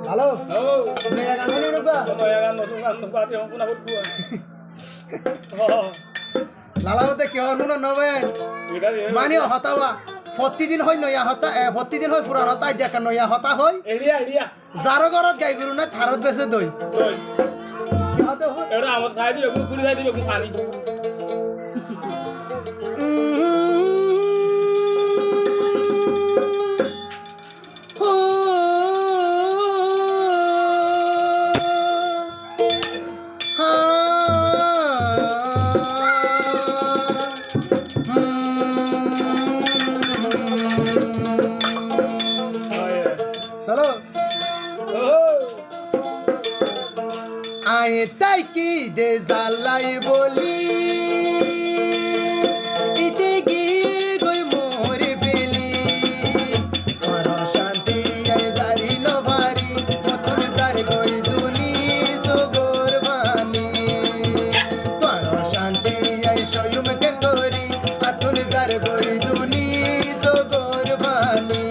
Halo. Oh. Meyagan ini juga. Meyagan nungan pati ang puna berdua. Oh. লালাবতে কি হনু না নবে মানে হতাওয়া প্রতিদিন হয় নয়া হতা প্রতিদিন হয় পুরান হতা জাকা নয়া হতা হয় এরিয়া জারো গরত গাই গরু না থারত বেসে দই দই হতে হয় এটা আমার খাই দিবে পুরি খাই দিবে পানি হ্যালো আয়ে তাই কি দে জালাই বলি ইতে গিয়ে গই মোরে বেলি আর শান্তি আয়ে জারি নভারি মতন জারি গই দুলি সগর বানি তোর শান্তি আয়ে সয়ুম কেঙ্গরি আতুন জারি গই দুলি সগর বানি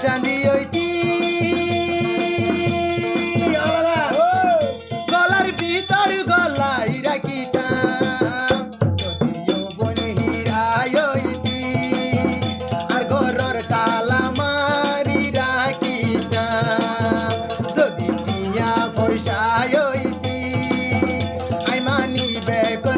শান্তি হইতি গলার ভিতর গলাই রাখিতাম যদিও বনে হীরাই হইতি আর ঘরের তালা মারি রাখিতাম যদি টিয়া পয়সা হইতি আই মানি বেক